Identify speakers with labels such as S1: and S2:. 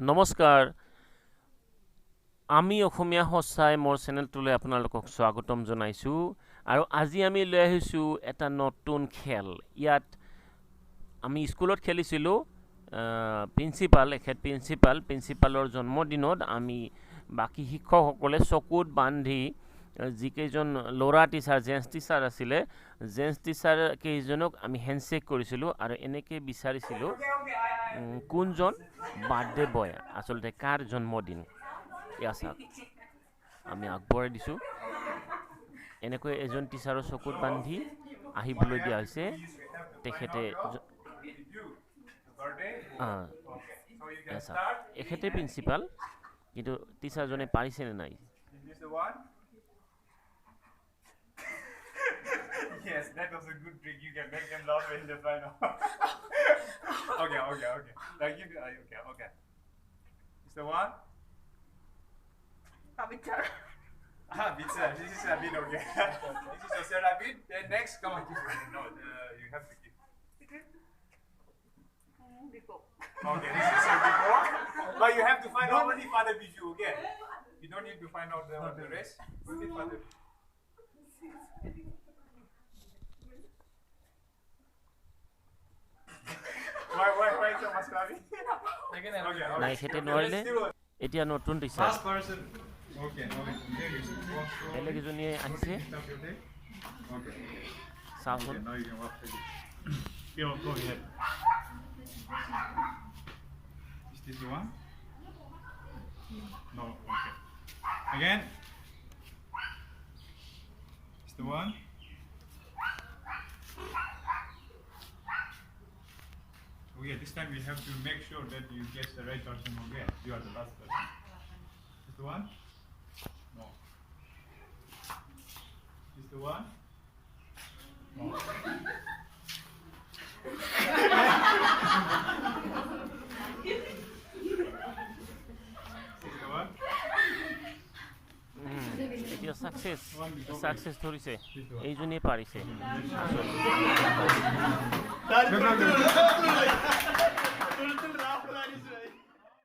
S1: নমস্কাৰ আমি অসমীয়া সঁচাই মোৰ চেনেলটোলৈ আপোনালোকক স্বাগতম জনাইছোঁ আৰু আজি আমি লৈ আহিছোঁ এটা নতুন খেল ইয়াত আমি স্কুলত খেলিছিলোঁ প্ৰিন্সিপালৰ জন্মদিনত আমি বাকি শিক্ষকসকলে চকুত বান্ধি যিকেইজন ল'ৰা টিচাৰ জেন্টছ টিচাৰ আছিলে জেন্টছ টিচাৰ কেইজনক আমি হেণ্ডশেক কৰিছিলোঁ আৰু এনেকৈ বিচাৰিছিলোঁ কোনজন বাৰ্থডে বয় আচলতে কাৰ জন্মদিন এয়া চাওক আমি আগবঢ়াই দিছোঁ এনেকৈ এজন টিচাৰৰ চকুত বান্ধি আহিবলৈ দিয়া হৈছে তেখেতে এখেতে প্ৰিন্সিপাল কিন্তু টিচাৰজনে পাৰিছেনে নাই
S2: Yes, that was a good trick. You can make them laugh when they find out. Okay. Like you, okay. Is the one?
S3: Picture.
S2: Pizza. This is a bit okay. This is a Sarah bit. Then next, come on, give it. No, you have to give.
S3: Before.
S2: Okay, this is a before. But you have to find out only Father Biju, okay? You don't need to find out the rest. Only Father. Why so much laughing?
S1: নাই এখেতে নোৱাৰিলে এতিয়া নতুন teacher
S2: Last person. Okay.
S1: বেলেগ এজনীয়ে আহিছে
S2: Okay.
S1: চাওঁচোন
S2: Now you can walk through. Go ahead. Is this the one? No. Okay. Again. Is the one? Okay, this time we have to make sure that you get the right person again. You are the last person. Is the one? No. Is the one? No. Is the one?
S1: এতিয়া success ধৰিছে এইজনীয়ে পাৰিছে
S2: No.